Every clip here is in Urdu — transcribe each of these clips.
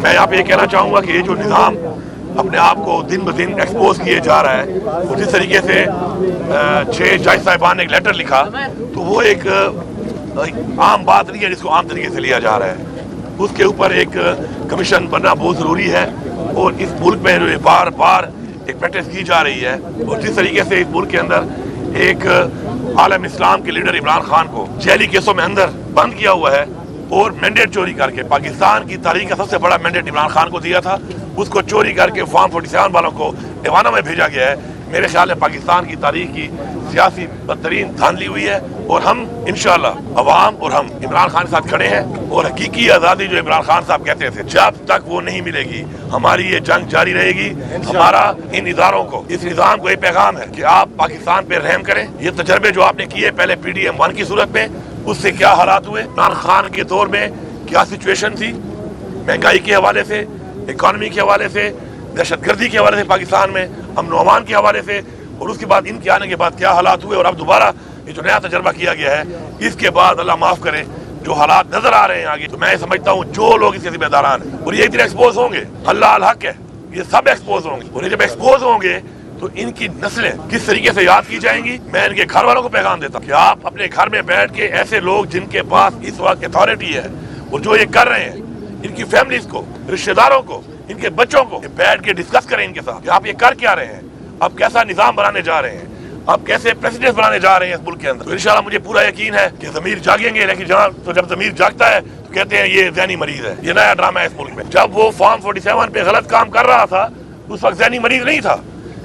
میں یہاں پہ یہ کہنا چاہوں گا کہ یہ جو نظام اپنے آپ کو دن بدن ایکسپوز کیے جا رہا ہے، اور جس طریقے سے 6 جج صاحبان نے ایک لیٹر لکھا، تو وہ ایک عام بات نہیں ہے جس کو عام طریقے سے لیا جا رہا ہے. اس کے اوپر ایک کمیشن بننا بہت ضروری ہے، اور اس ملک میں جو بار بار ایک پریکٹس کی جا رہی ہے، اور جس طریقے سے اس ملک کے اندر ایک عالم اسلام کے لیڈر عمران خان کو جیلی کیسوں میں اندر بند کیا ہوا ہے، اور مینڈیٹ چوری کر کے پاکستان کی تاریخ کا سب سے بڑا مینڈیٹ عمران خان کو دیا تھا، اس کو چوری کر کے فارم 47 والوں کو ایوانہ میں بھیجا گیا ہے. میرے خیال میں پاکستان کی تاریخ کی سیاسی بدترین دھاندلی ہوئی ہے، اور ہم انشاءاللہ عوام اور ہم عمران خان کے ساتھ کھڑے ہیں. اور حقیقی آزادی جو عمران خان صاحب کہتے تھے، جب تک وہ نہیں ملے گی ہماری یہ جنگ جاری رہے گی. ہمارا ان اداروں کو، اس نظام کو یہ پیغام ہے کہ آپ پاکستان پہ رحم کریں. یہ تجربے جو آپ نے کیے پہلے PDM-1 کی صورت میں، اس سے کیا حالات ہوئے، عمران خان کے دور میں کیا سچویشن تھی، مہنگائی کے حوالے سے، اکانومی کے حوالے سے، دہشت گردی کے حوالے سے پاکستان میں، امن و امان کے حوالے سے، اور اس کے بعد ان کے آنے کے بعد کیا حالات ہوئے، اور اب دوبارہ یہ جو نیا تجربہ کیا گیا ہے، اس کے بعد اللہ معاف کرے جو حالات نظر آ رہے ہیں آگے، تو میں سمجھتا ہوں جو لوگ اس کے ذمہ داران ہیں، اور یہ ایک دن ایکسپوز ہوں گے، اللہ الحق ہے، یہ سب ایکسپوز ہوں گے، اور یہ جب ایکسپوز ہوں گے تو ان کی نسلیں کس طریقے سے یاد کی جائیں گی. میں ان کے گھر والوں کو پیغام دیتا ہوں کہ آپ اپنے گھر میں بیٹھ کے ایسے لوگ جن کے پاس اس وقت اتھارٹی ہے اور جو یہ کر رہے ہیں، ان کی فیملیز کو، رشتہ داروں کو، ان کے بچوں کو بیٹھ کے ڈسکس کریں ان کے ساتھ کہ آپ یہ کر کیا رہے ہیں، آپ کیسا نظام بنانے جا رہے ہیں، آپ کیسے پریسیڈنٹ بنانے جا رہے ہیں اس ملک کے اندر. تو انشاءاللہ مجھے پورا یقین ہے کہ ضمیر جاگیں گے، لیکن جب ضمیر جاگتا ہے تو کہتے ہیں یہ ذہنی مریض ہے. یہ نیا ڈرامہ ہے اس ملک میں. جب وہ فارم 47 پہ غلط کام کر رہا تھا اس وقت ذہنی مریض نہیں تھا.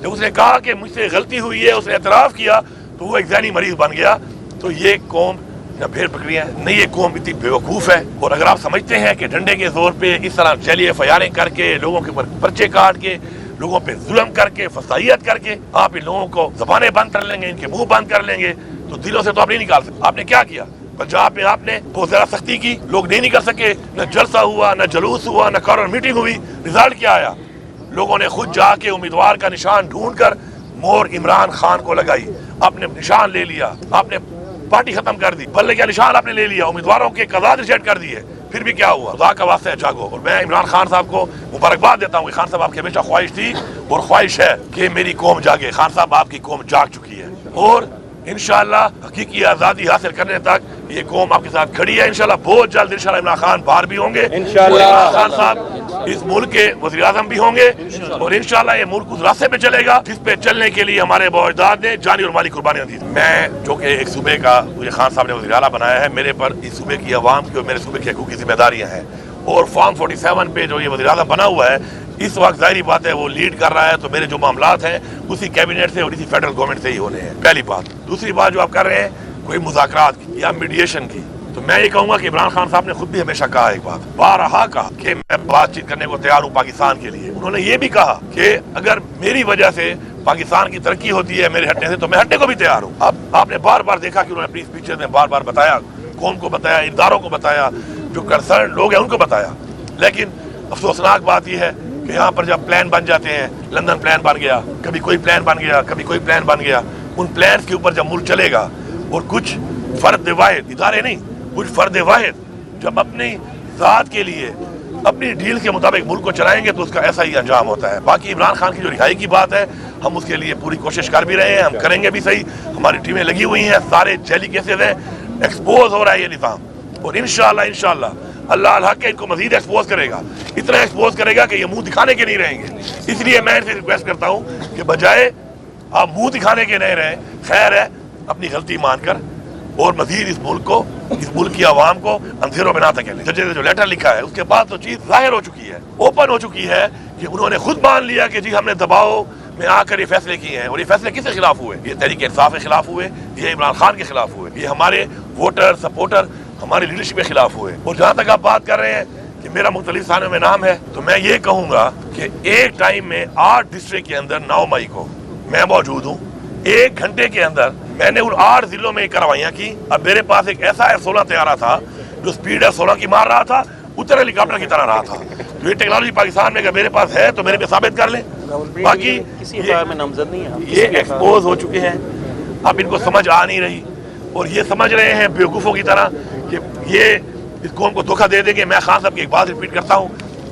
جب اس نے کہا کہ مجھ سے غلطی ہوئی ہے، اس نے اعتراف کیا، تو وہ ایک ذہنی مریض بن گیا. تو یہ قوم نہ بھیڑ بکریاں ہیں، نہیں یہ قوم اتنی بیوقوف ہے. اور اگر آپ سمجھتے ہیں کہ ڈنڈے کے زور پہ اس طرح جیلی FIR کر کے، لوگوں کے اوپر پرچے کاٹ کے، لوگوں پہ ظلم کر کے، فسائیت کر کے آپ ان لوگوں کو زبانیں بند کر لیں گے، ان کے منہ بند کر لیں گے، تو دلوں سے تو آپ نہیں نکال سکتے. آپ نے کیا کیا؟ پنجاب میں آپ نے بہت زیادہ سختی کی، لوگ نہیں نکل سکے، نہ جلسہ ہوا، نہ جلوس ہوا، نہ کارنر میٹنگ ہوئی. رزلٹ کیا آیا؟ لوگوں نے خود جا کے امیدوار کا نشان ڈھونڈ کر مور عمران خان کو لگائی. آپ نے نشان لے لیا، آپ نے پارٹی ختم کر دی، بلے کا نشان آپ نے لے لیا، امیدواروں کے قرارداد ریجیکٹ کر دیے. پھر بھی کیا ہوا؟ خدا کا واسطہ ہے جاگو. اور میں عمران خان صاحب کو مبارکباد دیتا ہوں کہ خان صاحب آپ کی ہمیشہ خواہش تھی اور خواہش ہے کہ میری قوم جاگے. خان صاحب آپ کی قوم جاگ چکی ہے، اور انشاءاللہ حقیقی آزادی حاصل کرنے تک یہ قوم آپ کے ساتھ کھڑی ہے. انشاءاللہ بہت جلد انشاءاللہ عمران خان باہر بھی ہوں گے، اور عمران خان صاحب اس ملک کے وزیر اعظم بھی ہوں گے، اور انشاءاللہ یہ ملک اس راستے پہ چلے گا جس پہ چلنے کے لیے ہمارے بااجداد نے جانی اور مالی قربانیاں دی. میں جو کہ ایک صوبے کا مجھے خان صاحب نے وزیر اعلیٰ بنایا ہے، میرے پر اس صوبے کی عوام کی اور میرے صوبے کے حقوق کی ذمہ داریاں ہیں. اور فارم 47 پہ جو یہ وزیر اعلیٰ بنا ہوا ہے، اس وقت ظاہری بات ہے وہ لیڈ کر رہا ہے، تو میرے جو معاملات ہیں اسی کیبنٹ سے اور اسی فیڈرل گورنمنٹ سے ہی ہونے ہیں. پہلی بات. دوسری بات جو آپ کر رہے ہیں کوئی مذاکرات کی یا میڈیشن کی، تو میں یہ کہوں گا کہ عمران خان صاحب نے خود بھی ہمیشہ کہا ایک بات، بارہا کہا کہ میں بات چیت کرنے کو تیار ہوں پاکستان کے لیے. انہوں نے یہ بھی کہا کہ اگر میری وجہ سے پاکستان کی ترقی ہوتی ہے میرے ہٹنے سے تو میں ہٹنے کو بھی تیار ہوں. اب آپ نے بار بار دیکھا کہ انہوں نے اپنی اسپیچز میں بار بار بتایا، قوم کو بتایا، اداروں کو بتایا، جو کنسرن لوگ ہیں ان کو بتایا. لیکن افسوسناک بات یہ ہے کہ یہاں پر جب پلان بن جاتے ہیں، لندن پلان بن گیا، کبھی کوئی پلان بن گیا، کبھی کوئی پلان بن گیا، ان پلانز کے اوپر جب ملک چلے گا اور کچھ فرد واحد، ادارے نہیں، کچھ فرد واحد جب اپنی ذات کے لیے اپنی ڈیل کے مطابق ملک کو چلائیں گے تو اس کا ایسا ہی انجام ہوتا ہے. باقی عمران خان کی جو رہائی کی بات ہے، ہم اس کے لیے پوری کوشش کر بھی رہے ہیں، ہم کریں گے بھی صحیح. ہماری ٹیمیں لگی ہوئی ہیں، سارے جیلی کیسز ہیں، ایکسپوز ہو رہا ہے یہ نظام، اور انشاءاللہ اللہ الحق ان کو مزید ایکسپوز کرے گا، اتنا ایکسپوز کرے گا کہ یہ منہ دکھانے کے نہیں رہیں گے. اس لیے میں ان سے ریکویسٹ کرتا ہوں کہ بجائے آپ منہ دکھانے کے نہیں رہیں، خیر ہے اپنی غلطی مان کر اور مزید اس ملک کو، اس ملک کی عوام کو اندھیروں میں نہ دھکیلیں. جج نے جو لیٹر لکھا ہے اس کے بعد تو چیز ظاہر ہو چکی ہے، اوپن ہو چکی ہے کہ انہوں نے خود مان لیا کہ جی ہم نے دباؤ میں آ کر یہ فیصلے کیے ہیں. اور یہ فیصلے کس کے خلاف ہوئے؟ یہ تحریک انصاف کے خلاف ہوئے، یہ عمران خان کے خلاف ہوئے، یہ ہمارے ووٹر سپورٹر ہماری لیڈرشپ کے خلاف ہوئے. اور جہاں تک آپ بات کر رہے ہیں کہ میرا مختلف تھانوں میں نام ہے، تو میں یہ کہوں گا کہ ایک ٹائم میں 8 ڈسٹرکٹ کے اندر 9 مئی کو میں موجود ہوں. 1 گھنٹے کے اندر میں نے ان 8 ضلعوں میں کارروائیاں کی. اب میرے پاس ایک ایسا F-16 تیارہ تھا جو سپیڈ F-16 کی مار رہا تھا، اتر ہیلی کاپٹر کی طرح رہا تھا. تو یہ ٹیکنالوجی پاکستان میں اگر میرے پاس ہے تو میرے پہ ثابت کر لیں. باقی یہ ایکسپوز ہو چکے ہیں، اب ان کو سمجھ آ نہیں رہی، اور یہ سمجھ رہے ہیں بیوقوفوں کی طرح کہ یہ اس قوم کو دھوکہ دے دیں گے. میں خان صاحب کی ایک بات ریپیٹ کرتا ہوں،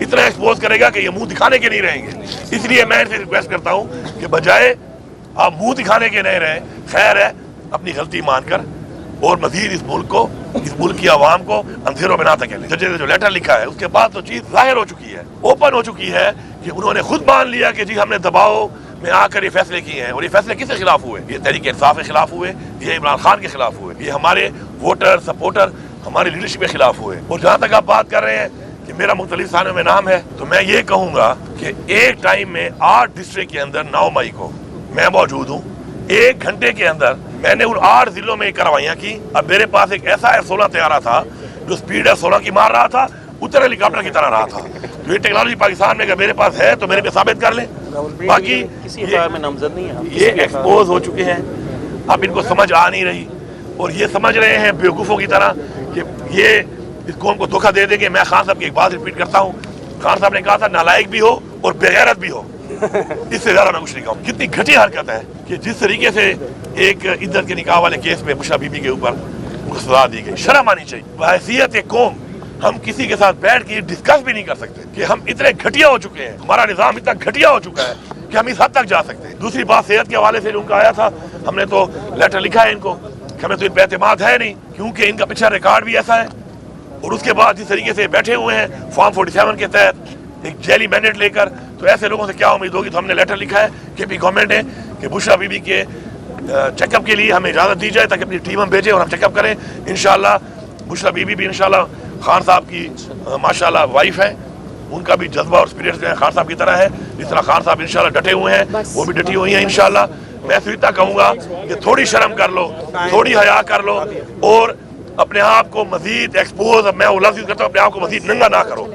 اتنا ایکسپوز کرے گا کہ یہ منہ دکھانے کے نہیں رہیں گے۔ اس لیے میں ان سے ریکویسٹ کرتا ہوں کہ بجائے آپ منہ دکھانے کے نہیں رہیں، خیر ہے اپنی غلطی مان کر اور مزید اس ملک کی عوام کو اندھیروں میں نہ دھکیلیں۔ جج نے جو لیٹر لکھا ہے اس کے بعد تو چیز ظاہر ہو چکی ہے، اوپن ہو چکی ہے کہ انہوں نے خود مان لیا کہ جی ہم نے دباؤ میں آ کر یہ فیصلے کیے ہیں، اور یہ فیصلے کس کے خلاف ہوئے؟ یہ تحریک انصاف کے خلاف ہوئے، یہ عمران خان کے خلاف ہوئے، یہ ہمارے ووٹر سپورٹر ہماری لیڈرشپ کے خلاف ہوئے۔ اور جہاں تک آپ بات کر رہے ہیں کہ میرا مختلف تھانوں میں نام ہے، تو میں یہ کہوں گا کہ ایک ٹائم میں 8 ڈسٹرکٹ کے اندر 9 مئی کو میں موجود ہوں، 1 گھنٹے کے اندر میں نے ان 8 ضلعوں میں کاروائیاں کی۔ اب میرے پاس ایک ایسا F-16 طیارہ تھا جو سپیڈ F-16 کی مار رہا تھا، اتر ہیلی کاپٹر کی طرح رہا تھا۔ تو یہ ٹیکنالوجی پاکستان میں اگر میرے پاس ہے تو میرے پہ ثابت کر لیں۔ باقی یہ ایکسپوز ہو چکے ہیں، اب ان کو سمجھ آ نہیں رہی اور یہ سمجھ رہے ہیں بیوقوفوں کی طرح کہ یہ اس قوم کو دھوکہ دے دیں گے۔ میں خان صاحب کی ایک بات ریپیٹ کرتا ہوں، خان صاحب نے کہا تھا نالائق بھی ہو اور بغیرت بھی ہو، اس سے زیادہ میں کچھ نہیں کہوں۔ کتنی گھٹیا حرکت ہے کہ جس طریقے سے ایک عزت کے نکاح والے کیس میں بشرا بی بی کے اوپر ان کو سزا دی گئی، شرم آنی چاہیے۔ بحیثیت ایک قوم ہم کسی کے ساتھ بیٹھ کے ڈسکس بھی نہیں کر سکتے کہ ہم اتنے گھٹیا ہو چکے ہیں، ہمارا نظام اتنا گھٹیا ہو چکا ہے کہ ہم اس حد تک جا سکتے ہیں۔ دوسری بات صحت کے حوالے سے جو ان کا آیا تھا، ہم نے تو لیٹر لکھا ہے ان کو کہ ہمیں تو ان پہ اعتماد ہے نہیں، کیونکہ ان کا پچھلا ریکارڈ بھی ایسا ہے۔ اور اس کے بعد جس طریقے سے بیٹھے ہوئے ہیں فارم 47 کے تحت ایک جیلی مینڈیٹ لے کر، تو ایسے لوگوں سے کیا امید ہوگی؟ تو ہم نے لیٹر لکھا ہے کہ پی گورنمنٹ نے کہ بشرا بی بی کے چیک اپ کے لیے ہمیں اجازت دی جائے تاکہ اپنی ٹیم ہم بھیجیں اور ہم چیک اپ کریں۔ انشاءاللہ بشرا بی بی بھی انشاءاللہ خان صاحب کی ماشاءاللہ وائف ہے، ان کا بھی جذبہ اور اسپرٹ جو ہے خان صاحب کی طرح ہے، جس طرح خان صاحب انشاءاللہ ڈٹے ہوئے ہیں وہ بھی ڈٹی ہوئی ہیں انشاءاللہ۔ میں صرف اتنا کہوں گا کہ تھوڑی شرم کر لو، تھوڑی حیا کر لو اور اپنے آپ کو مزید ایکسپوز، میں وہ لفظ یوز کرتا ہوں، اپنے آپ کو مزید ننگا نہ کرو۔